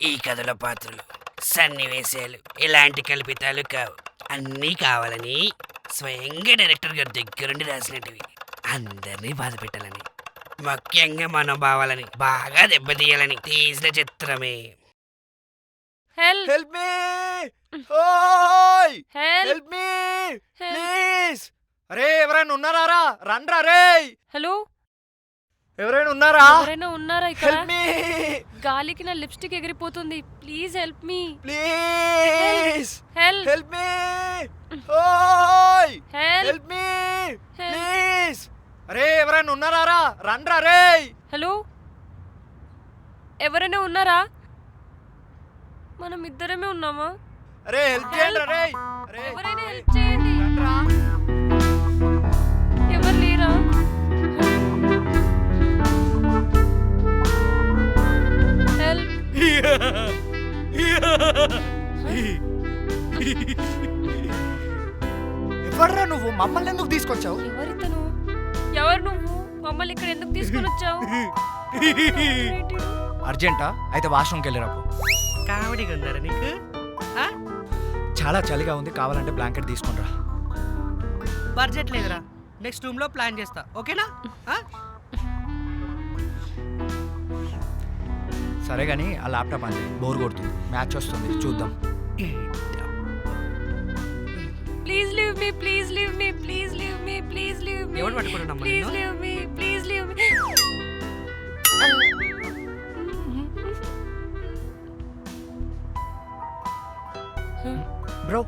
ఈ కథల పాత్రలు సన్నివేశాలు ఇలాంటి కల్పితాలు కావు, అన్నీ కావాలని స్వయంగా డైరెక్టర్ గారి దగ్గరుండి రాసినట్టువి. అందరినీ బాధ పెట్టాలని, ముఖ్యంగా మనోభావాలని బాగా దెబ్బతీయాలని తీసిన చిత్రమే. హెల్ప్ మీ ఓయ్ హెల్ప్ మీ ప్లీజ్. అరే ఎవరైనా ఉన్నారా? రండ్రా రే. హలో, ఎవరైనా ఉన్నారా? ఎవరైనా ఉన్నారా ఇక్కడ? Help me. గాలికి నా లిప్స్టిక్ ఎగిరిపోతుంది. Please help me. Please help help me ఓయ్ హెల్ప్. Help me please. అరే ఎవరైనా ఉన్నారా? రండ్రా రే. హలో, ఎవరైనా ఉన్నారా? మనం ఇద్దరమే ఉన్నామా? అరే హెల్ప్ చేయండి రే. అరే ఎవరైనా హెల్ప్ చేయండి. రండ్రా. ఎవరు లేరా? హెల్ప్. ఎవర్రా నువ్వు? మమ్మల్ని ఎందుకు తీసుకొచ్చావు? ఎవరితను? ఎవరు నువ్వు? మమ్మల్ని ఇక్కడ ఎందుకు తీసుకొని వచ్చావు? అర్జెంటా? అయితే వాష్రూమ్కి వెళ్ళిరాపు. కామెడీగా ఉందారా నీకు? చాలా చలిగా ఉంది, కావాలంటే బ్లాంకెట్ తీసుకునిరా. బడ్జెట్ లేదురా, నెక్స్ట్ రూమ్ లో ప్లాన్ చేస్తా, ఓకేనా? సరే కానీ ఆ ల్యాప్టాప్ అంది, బోర్ కొడుతుంది, మ్యాచ్ వస్తుంది, చూద్దాం. Please leave me, please leave me, please leave me, please leave me. ఎవరు పట్టుకున్నాం? Please leave me, please leave me. Bro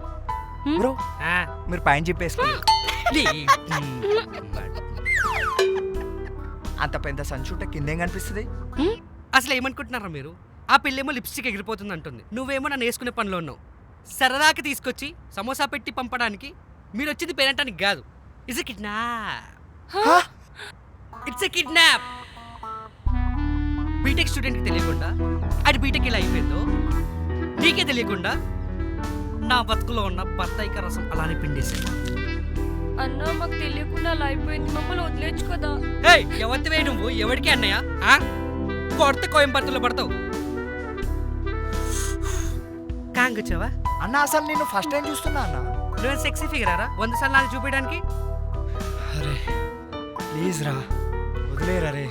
bro మీరు పైన చెప్పేసుకోండి. అంత పెద్ద సంచుంటే కిందేం కనిపిస్తుంది? అసలు ఏమనుకుంటున్నారా మీరు? ఆ పిల్లేమో లిప్స్టిక్ ఎగిరిపోతుంది అంటుంది, నువ్వేమో నన్ను వేసుకునే పనిలో ఉన్నావు. సరదాకి తీసుకొచ్చి సమోసా పెట్టి పంపడానికి మీరు వచ్చింది పేరంటానికి కాదు. It's a kidnap. It's a kidnap. BTech స్టూడెంట్కి తెలియకుండా అది బీటెక్ ఇలా అయిపోయిందో నీకే తెలియకుండా నా బతుకులో ఉన్న బత్తాయిక రసం అలానే పిండేశాను. అన్నా, మాకు తెలియకుండా అలా అయిపోయింది, మమ్మల్ని వదిలేచ్చు కదా. ఎవరివే నువ్వు? ఎవరికి అన్నయ్య? కొడితే కోయంబత్తూర్లో పడతావు. కాంగొచ్చావా అన్న? అసలు నేను ఫస్ట్ టైం చూస్తున్నా అన్న. నువ్వు సెక్సీ ఫిగర్ రా 100 సార్లు నాకు చూపించడానికి. అరే ప్లీజ్ రా, వదిలేరా రే.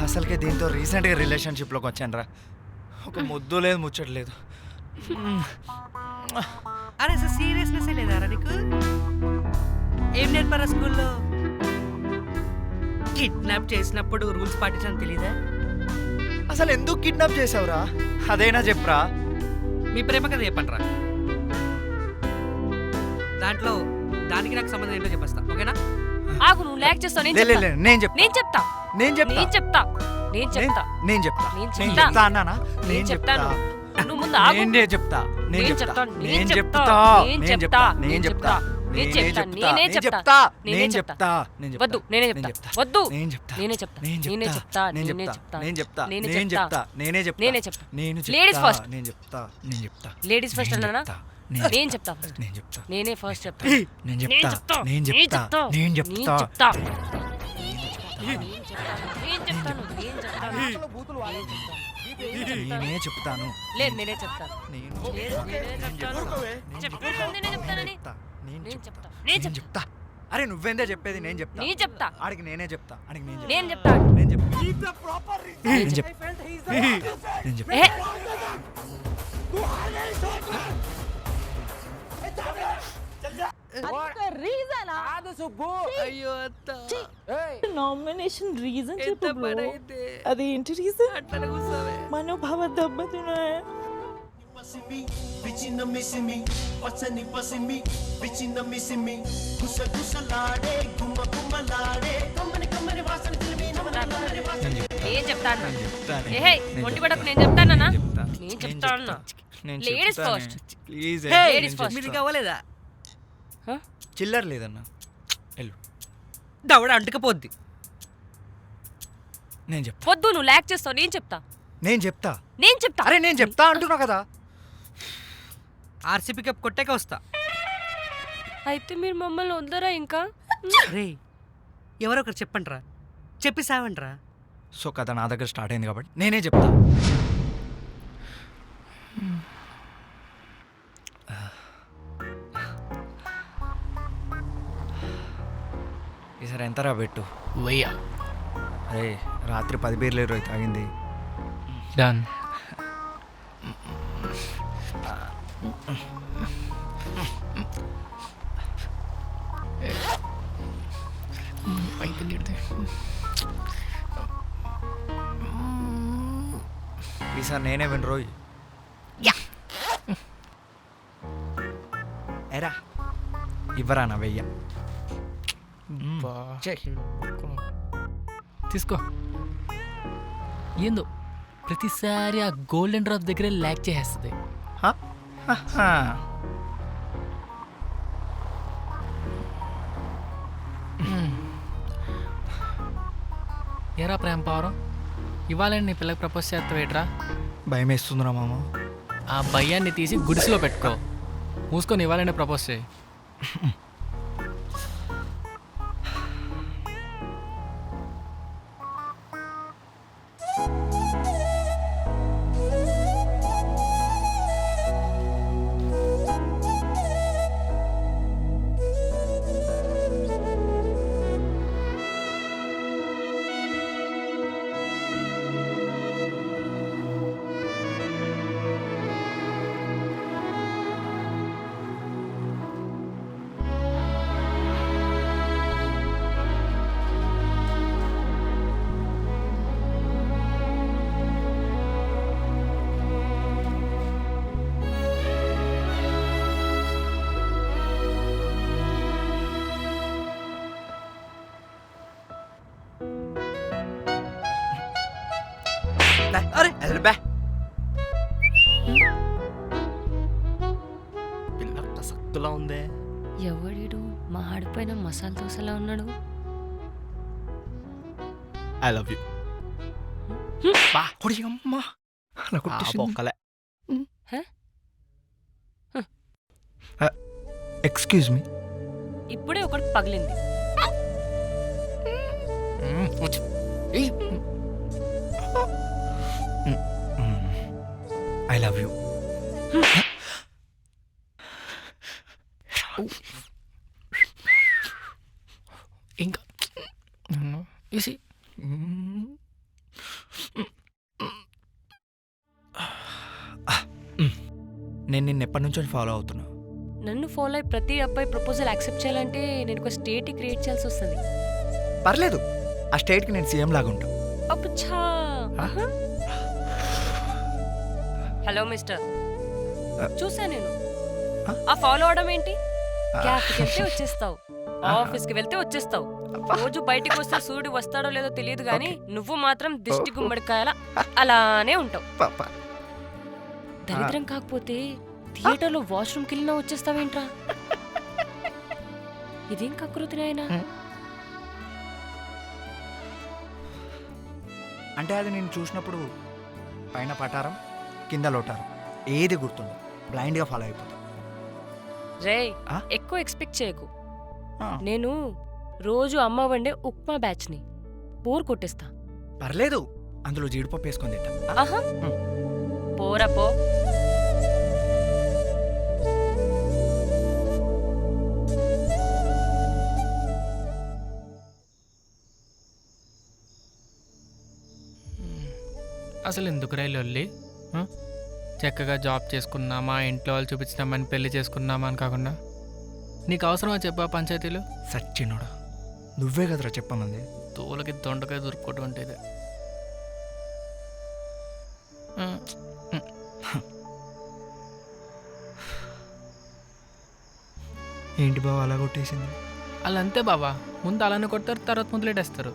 అసలుకే దీంతో రీసెంట్గా రిలేషన్షిప్లోకి వచ్చాను రా. ఒక ముద్దు లేదు, ముచ్చట్లేదు. అరే అసలు సీరియస్నెస్ లేదారా నీకు? ఏం నేర్పారా స్కూల్లో? కిడ్నాప్ చేసినప్పుడు రూల్స్ పాటించడం తెలీదా? అసలు ఎందుకు కిడ్నాప్ చేసావురా? అదేనా చెప్పరా. మీ ప్రేమ కథ చెప్పండిరా. దాంట్లో దానికి నాకు సంబంధం ఏంటో చెప్పేస్తా, ఓకేనా? ఆగు, నువ్వు లేక్ చేస్తావు. నేను చెప్తా. నేను చెప్తా. నేను చెప్తా. నేను చెప్తా. నేను చెప్తా. నేను చెప్తా. నేను నేను చెప్తా. చెప్తా అన్నానా? నేను చెప్తాను. నువ్వు ముందు ఆగు. నేనే చెప్తా. నేను చెప్తా. నేను చెప్తా. నేను చెప్తా. నేను చెప్తా. నేను చెప్తా. నేనే చెప్తా. నేను చెప్తా. వద్దు, నేనే చెప్తా. వద్దు, నేను చెప్తా. నేనే చెప్తా. నేను నేనే చెప్తా. నేను నేనే చెప్తా. చెప్తా. నేను చెప్తా. నేనే నేను చెప్తా. చెప్తా. నేనే చెప్తా. నేనే చెప్తా. నేను చెప్తా. Ladies first. నేను చెప్తా. నేను చెప్తా. లేడీస్ ఫస్ట్ అన్నానా? నేను చెప్తా ఫస్ట్. నేను చెప్తా. నేనే ఫస్ట్ చెప్తా. నేను చెప్తా. నేను చెప్తా. నేను చెప్తా. చెప్తా. నేనే చెప్తాను. లేదు, నేనే చెప్తాను. నేను లేదు, నేనే చెప్తాను. చెప్పాను, నేనే చెప్తానని. నేను చెప్తా. నేను నేను చెప్తా. అరే నువ్వేందే చెప్పేది? నేను చెప్తా. నేను చెప్తా. ఆడికి నేనే చెప్తా. ఆడికి నేను నేను చెప్తా. నేను చెప్తా. నేను చెప్తా. నేను చెప్తా. ఏ, అయ్యో అత్త, నామినేషన్ రీజన్ ఎంత చెప్పు పని బ్రో. అయితే అది ఏంటి రీజన్? అట్లా కూర్చోవే. మనోభావ దెబ్బతిన్నాయి. నేను చెప్తాను. నేను చెప్తాను. ఏహే, మొండి పడకు, నేను చెప్తానన్నా. చెప్తా. నేను చెప్తాను. నేను Ladies చెప్తా. first. Please hey, Ladies first. మీరు కావాలేదా? చిల్లర లేదన్నా. వెళ్ళు. దవడ అంటుకపోద్ది. నేను చెప్తా. వద్దు, నువ్వు లాక్ చేస్తావు. నేను చెప్తా. నేను చెప్తా. నేను చెప్తా. అరే నేను చెప్తా అంటున్నా కదా. ఆర్సీపీ కప్ కొట్టాక వస్తా. అయితే మీరు మమ్మల్ని వద్దరా ఇంకా? రే ఎవరొకరు చెప్పండిరా, చెప్పి సావండిరా. సో కథ నా దగ్గర స్టార్ట్ అయింది కాబట్టి నేనే చెప్తా. ఎంతరా పెట్టు. 1000. అరే రాత్రి 10 బీర్లు రోజు తాగింది. డన్. ఈసారి నేనే విన్ రోజు. ఎరా ఇవ్వరా నా 1000. తీసుకో. ఏందో ప్రతిసారి ఆ గోల్డెన్ డ్రాప్ దగ్గరే ల్యాక్ చేసేస్తుంది. ఎరా ప్రేమ పావరం, ఇవాళ నీ పిల్లకి ప్రపోజ్ చేస్తావేట్రా? భయం వేస్తుందిరా మామ. ఆ భయాన్ని తీసి గుడిసెలో పెట్టుకో. మూసుకొని ఇవ్వాలనే ప్రపోజ్ చేయి. అరే బే పిల్ల సత్తులా ఉందే. ఎవడీడు మా ఆడిపోయిన మసాలా దోశలా ఉన్నాడు. I love you. అమ్మా అలా కొట్టేసింది. Excuse me. ఇప్పుడే ఒకటి పగిలింది. I love you. ఇంకా ఈసీ. నేను నిన్న ఎప్పటి నుంచో ఫాలో అవుతున్నా. నన్ను ఫాలో అయ్యి ప్రతి అబ్బాయి ప్రపోజల్ యాక్సెప్ట్ చేయాలంటే నేను ఒక స్టేట్ క్రియేట్ చేయాల్సి వస్తుంది. పర్లేదు, ఆ స్టేట్కి నేను సీఎం లాగా ఉంటా. అప్పుచా. హలో మిస్టర్, చూసా నేను. ఆ ఫాలో అవడం ఏంటి? క్యాఫ్కి వెళ్తే వచ్చేస్తావు, ఆఫీస్కి వెళ్తే వచ్చేస్తావు. రోజు బయటికి వస్తే సూర్యుడు వస్తాడో లేదో తెలియదు కానీ నువ్వు మాత్రం దిష్టి గుమ్మడికాయల అలానే ఉంటావు. దరిద్రం కాకపోతే థియేటర్లో వాష్రూమ్కి వెళ్ళినా వచ్చేస్తావేంట్రా? ఇదేం కకృతి నాయనా. అంటే అది నేను చూసినప్పుడు పైన పటారం కింద లోటారం ఏది గుర్తుండదు, బ్లైండ్గా ఫాలో అయిపోతా. రే ఎక్కువ ఎక్స్పెక్ట్ చేయకు. నేను రోజు అమ్మ వండే ఉప్మా బ్యాచ్ని బోర్ కొట్టేస్తా. పర్లేదు, అందులో జీడిపప్పు వేసుకొని తింటా. ఆహా, పోరా పో. అసలు ఎందుకు రైలు వెళ్ళి చక్కగా జాబ్ చేసుకున్నామా, ఇంట్లో వాళ్ళు చూపించినామని పెళ్లి చేసుకున్నామా అని కాకుండా నీకు అవసరమా చెప్పా పంచాయతీలు? సచ్చినోడా, నువ్వే కదరా చెప్పమంది. తోలకి దొండకాయ దొరుకుకోవడం అంటే ఇదే. ఏంటి బావ అలా కొట్టేసింది? అలా అంతే బాబా, ముందు అలానే కొడతారు, తర్వాత మొదలెట్టేస్తారు.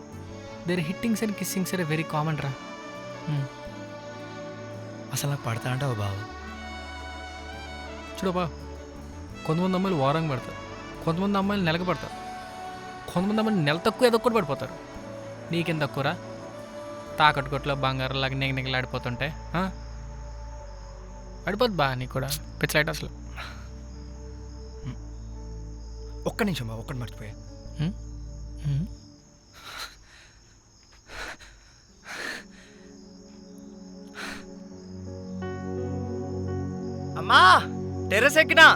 Their hittings and kissings are very common రా. అసలు నాకు పడతా అంటావు బావ? చూడబా, కొంతమంది అమ్మాయిలు వారంగా పడతారు, కొంతమంది అమ్మాయిలు నెలకు పడతారు, కొంతమంది అమ్మాయిలు నెల తక్కువ ఏదో ఒకటి పడిపోతారు. నీకేం తక్కువరా? తాకట్టు కొట్లో బంగారంలాగా నిగనిగలాడిపోతుంటే పడిపోద్ది బా నీకు కూడా పిచ్చలైట్ అసలు. ఒక్క నిమిషం బా, ఒక్కటి మర్చిపోయా. అమ్మా టెర్రస్ ఎక్కినా.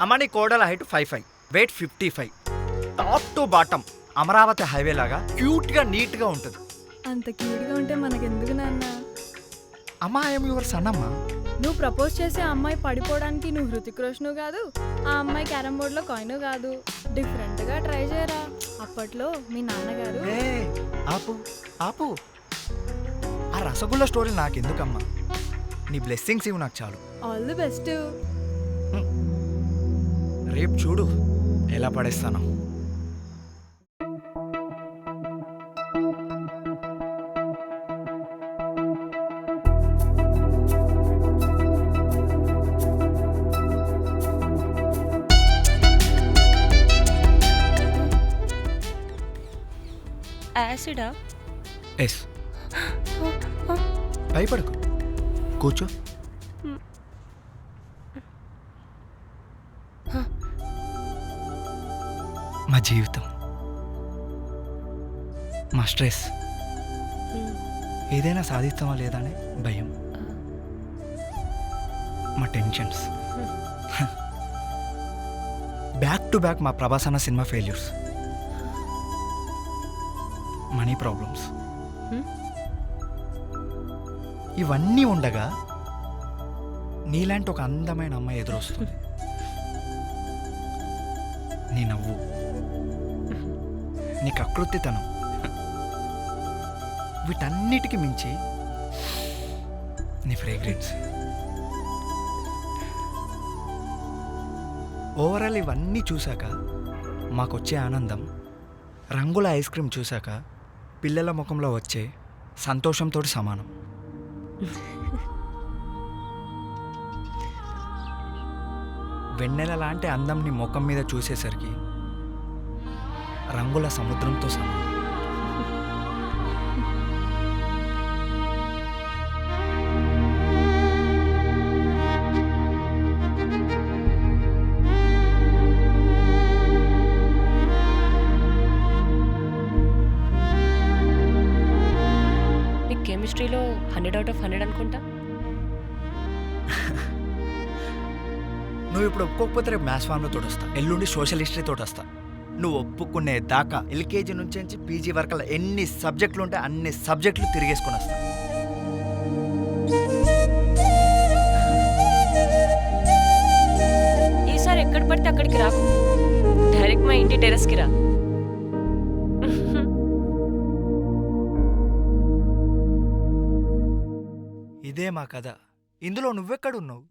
అమ్మా నీ కోడల height 5'5", weight 55. Top to bottom Amaravati highway లాగా క్యూట్ గా నీట్ గా ఉంటుంది. అంత క్యూట్గా ఉంటే మనకెందుకు నాన్న? అమ్మా ఐఎమ్ యువర్ సన్ అమ్మా. నువ్వు ప్రపోజ్ చేసే ఆ అమ్మాయి పడిపోవడానికి నువ్వు హృతిక్ రోషను కాదు, ఆ అమ్మాయి క్యారమ్ బోర్డ్లో కాయిన్ కాదు. డిఫరెంట్గా ట్రై చేయరా. అప్పట్లో మీ నాన్నగారు ఏ ఆపు ఆపు, ఆ రసగుల్లా స్టోరీ నాకెందుకమ్మా, నీ బ్లెస్సింగ్స్ ఇవి నాకు చాలు. All the best. రేపు చూడు ఎలా పడేస్తాను. యాసిడా? ఎస్, భయపడకు, కూర్చో. మా జీవితం, మా స్ట్రెస్, ఏదైనా సాధిస్తామా లేదా అని భయం, మా టెన్షన్స్, బ్యాక్ టు బ్యాక్ మా ప్రభాస్ అన్న సినిమా ఫెయిల్యూర్స్, మనీ ప్రాబ్లమ్స్, ఇవన్నీ ఉండగా నీలాంటి ఒక అందమైన అమ్మాయి ఎదురొస్తుంది. నీ నవ్వు, నీ కకృతితనం, వీటన్నిటికీ మించి నీ ఫ్రేగ్రెన్స్. ఓవరాల్ ఇవన్నీ చూశాక మాకొచ్చే ఆనందం రంగుల ఐస్ క్రీమ్ చూశాక పిల్లల ముఖంలో వచ్చే సంతోషంతో సమానం. వెన్నెల లాంటి అందం నీ ముఖం మీద చూసేసరికి రంగుల సముద్రంతో సమానం. నీకు కెమిస్ట్రీలో 100 out of 100 అనుకుంటా. నువ్వు ఇప్పుడు ఒప్పుకోకపోతే రేపు మ్యాథ్స్ ఫామ్లో తోడొస్తా, ఎల్లుండి సోషల్ హిస్టరీ తోడొస్తా. నువ్వు ఒప్పుకునే దాకా ఎల్కేజీ నుంచి పీజీ వరకు ఎన్ని సబ్జెక్టులు ఉంటే అన్ని సబ్జెక్టులు తిరిగేసుకొని వస్తా. ఈసారి ఎక్కడ పడితే అక్కడికి రాకు, డైరెక్ట్ మా ఇంటి టెర్రస్కి రా. ఇదే మా కథ, ఇందులో నువ్వెక్కడున్నావు?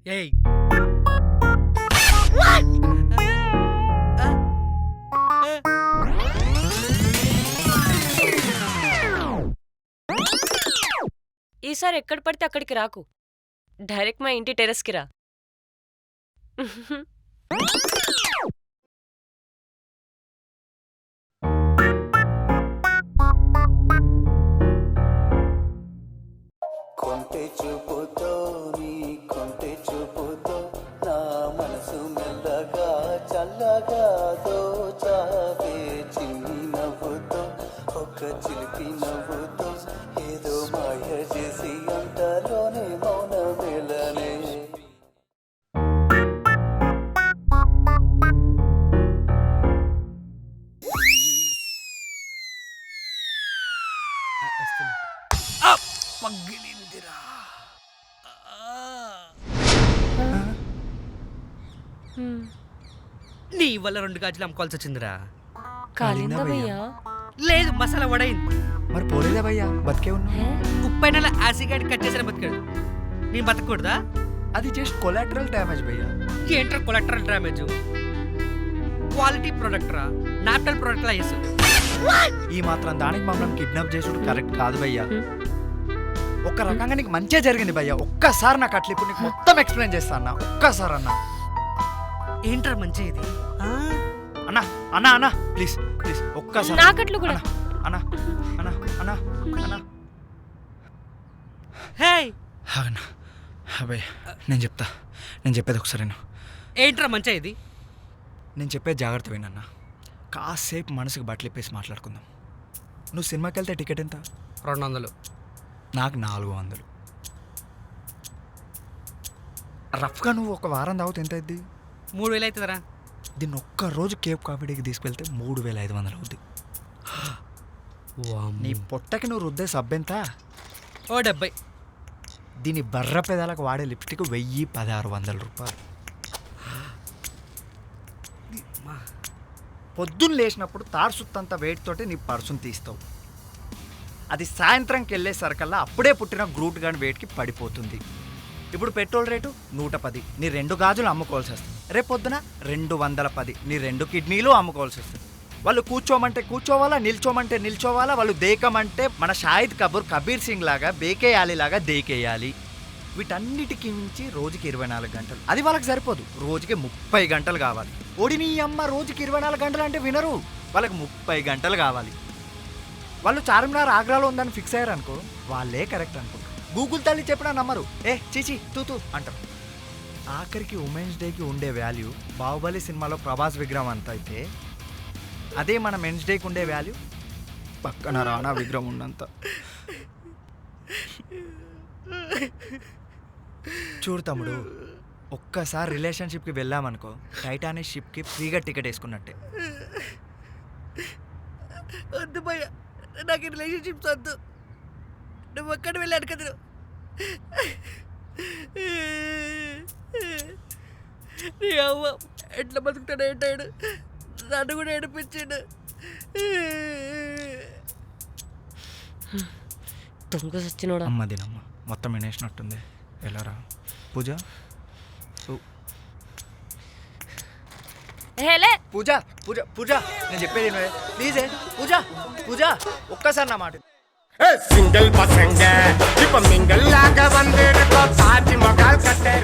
ఏయ్ ఈసారి ఎక్కడ పడితే అక్కడికి రాకు, డైరెక్ట్ మా ఇంటి టెర్రస్కి రా. కొంటె చూపుతో నీ కొంటె చూపుతో నా మనసు మెల్లగా చల్లగా దోచావే చిన్ని నవ్వుతో, ఒక చిలిపి నవ్వుతో ఏదో మాయ చేసి అంతలోనే మౌన మేళనే. పగిలిందిరా. నీ వల్ల 2 గాజులు అమ్ముకోవాల్సి వచ్చిందిరా. కాలిందా భయ్యా? లేదు, మసాలా వడైంది. మరి పోలేదా భయ్యా, బతికే ఉన్నా. హే? ఉప్పైన యాసిడ్ కట్ చేసిన బతికాడు. నేను బతకూడదా? అది జస్ట్ కొలాటరల్ డ్యామేజ్ భయ్యా. ఏంట్రా కొలెక్టరల్ డ్యామేజ్? క్వాలిటీ ప్రొడక్ట్ రా, నాప్టల్ ప్రొడక్ట్ లా చేసు. ఈ మాత్రం దానికి మమ్మల్ని కిడ్నాప్ చేసుడు కరెక్ట్ కాదు భయ్యా. ఒక్క రకంగా నీకు మంచిగా జరిగింది భయ్యా. ఒక్కసారి నాకు అట్లా ఇప్పుడు నీకు మొత్తం ఎక్స్ప్లెయిన్ చేస్తా అన్న. ఒక్కసారి అన్న. ఏంట్రా మంచి ఇది? అన్నా అన్నా అన్నా ప్లీజ్ ప్లీజ్ ఒక్కసారి. నాకట్లు కూడా. అన్నా అన్నా అన్నా అన్నా హే, అన్నా అబ్బాయి నేను చెప్పేది ఒకసారి విను. ఏంట్రా మంచి ఇది? నేను చెప్పేది జాగ్రత్త వినన్నా. కాసేపు మనసుకు బట్టలు ఇప్పేసి మాట్లాడుకుందాం. నువ్వు సినిమాకి వెళ్తే టికెట్ ఎంత? 200. నాకు 400. రఫ్గా నువ్వు ఒక వారం తాగితే ఎంత అయింది? 3000 అవుతుందిరా. దీన్ని ఒక్కరోజు కేప్ కాఫీడీకి తీసుకెళ్తే 3500 అవుద్ది. నీ పొట్టకి నువ్వు రుద్దే సబ్బు ఎంత? 70. దీని బర్ర పెదాలకు వాడే లిప్స్టిక్ 1600 రూపాయలు. పొద్దున్న లేచినప్పుడు తార్సుత్తంత వెయిట్ తోటి నీ పర్సును తీస్తావు. అది సాయంత్రంకి వెళ్ళేసరికల్లా అప్పుడే పుట్టిన గ్రూట్ గాని వెయిట్కి పడిపోతుంది. ఇప్పుడు పెట్రోల్ రేటు 110. నీ 2 గాజులు అమ్ముకోవాల్సి వస్తుంది. రేపు పొద్దున 210. నీ 2 కిడ్నీలు అమ్ముకోవాల్సి వస్తుంది. వాళ్ళు కూర్చోమంటే కూర్చోవాలా, నిల్చోమంటే నిల్చోవాలా. వాళ్ళు దేకమంటే మన షాహిద్ కబీర్ సింగ్ లాగా బేకేయాలి లాగా దేకేయాలి. వీటన్నిటికి మించి రోజుకి 24 గంటలు. అది వాళ్ళకి సరిపోదు, రోజుకి 30 గంటలు కావాలి. ఓడి నీ అమ్మ రోజుకి 24 గంటలు అంటే వినరు. వాళ్ళకి 30 గంటలు కావాలి. వాళ్ళు చార్మినార్ ఆగ్రాలో ఉందని ఫిక్స్ అయ్యారు అనుకో, వాళ్ళే కరెక్ట్ అనుకో. గూగుల్ తల్లి చెప్పినా నమ్మరు. చీచి తూ అంటారు. ఆఖరికి ఉమెన్స్ డేకి ఉండే వాల్యూ బాహుబలి సినిమాలో ప్రభాస్ విగ్రహం అంత అయితే, అదే మన మెన్స్ డేకి ఉండే వాల్యూ పక్కన రానా విగ్రహం ఉన్నంత. చూడు తమ్ముడు, ఒక్కసారి రిలేషన్షిప్కి వెళ్ళామనుకో, టైటానిక్ షిప్కి ఫ్రీగా టికెట్ వేసుకున్నట్టే. వద్దు భయ్య, నాకు రిలేషన్షిప్స్ వద్దు. నువ్వు ఒక్కడు వెళ్ళాడు కదా. నీ అవ్వ ఎట్లా బతుకుతాడు ఏంటాడు, నన్ను కూడా ఏడిపించాడు. దొంగ సచ్చినోడా. అమ్మ దీనమ్మ మొత్తం వినేసినట్టుంది. వెళ్ళరా పూజ. హేలే పూజ పూజ పూజ నేను చెప్పేది ప్లీజ్. పూజ పూజ ఒక్కసారి నా మాట. ಸಿಂಗಲ್ ಪಸಂಗ ಇಪ್ಪ ಮಿಂಗಲ್ ಆಗ ಬಂದಿರ್ಕೋ ತಾಜ್ ಮಹಲ್ ಕಟ್ಟೆ